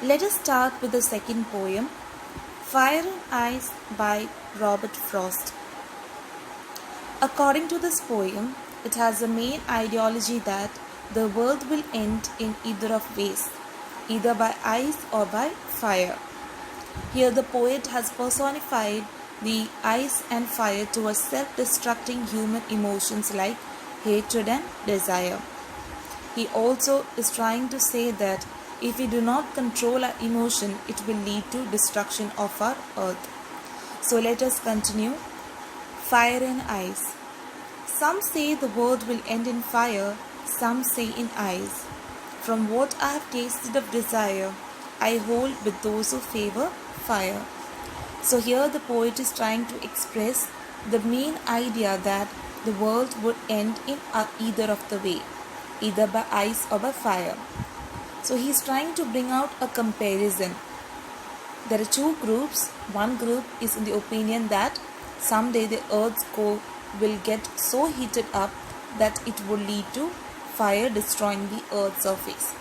Let us start with the second poem, Fire and Ice by Robert Frost. According to this poem, it has a main ideology that the world will end in either of ways, either by ice or by fire. Here the poet has personified the ice and fire towards self-destructing human emotions like hatred and desire. He also is trying to say that if we do not control our emotion, it will lead to destruction of our earth. So let us continue. Fire and ice. Some say the world will end in fire, some say in ice. From what I have tasted of desire, I hold with those who favor fire. So here the poet is trying to express the main idea that the world would end in either of the way, either by ice or by fire. So he is trying to bring out a comparison. There are two groups. One group is in the opinion that someday the earth's core will get so heated up that it will lead to fire destroying the earth's surface.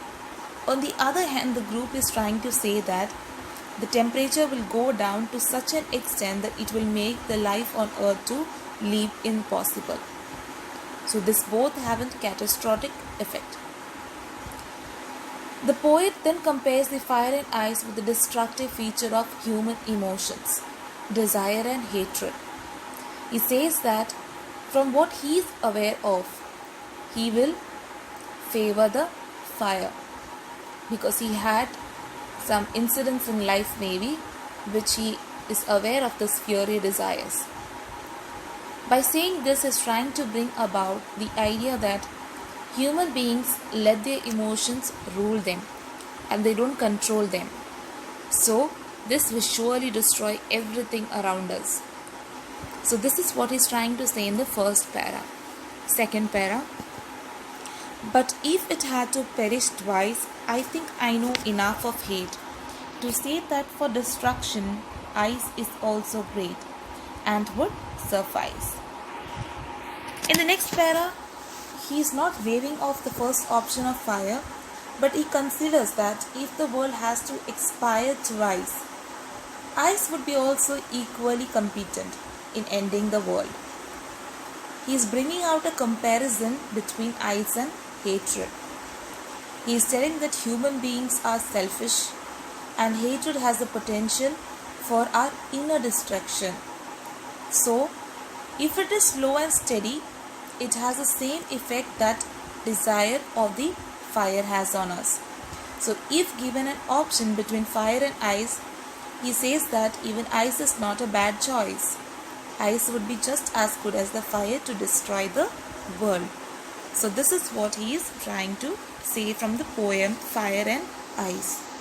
On the other hand, the group is trying to say that the temperature will go down to such an extent that it will make the life on earth to live impossible. So this both have a catastrophic effect. The poet then compares the fire and ice with the destructive feature of human emotions, desire and hatred. He says that from what he is aware of, he will favor the fire because he had some incidents in life maybe which he is aware of this fury desires. By saying this, he is trying to bring about the idea that human beings let their emotions rule them and they don't control them. So this will surely destroy everything around us. So this is what he's trying to say in the first para. Second para. But if it had to perish twice, I think I know enough of hate to say that for destruction, ice is also great and would suffice. In the next para, he is not waving off the first option of fire, but he considers that if the world has to expire twice, ice would be also equally competent in ending the world. He is bringing out a comparison between ice and hatred. He is telling that human beings are selfish and hatred has the potential for our inner destruction. So, if it is slow and steady, it has the same effect that desire of the fire has on us. So, if given an option between fire and ice, he says that even ice is not a bad choice. Ice would be just as good as the fire to destroy the world. So this is what he is trying to say from the poem Fire and Ice.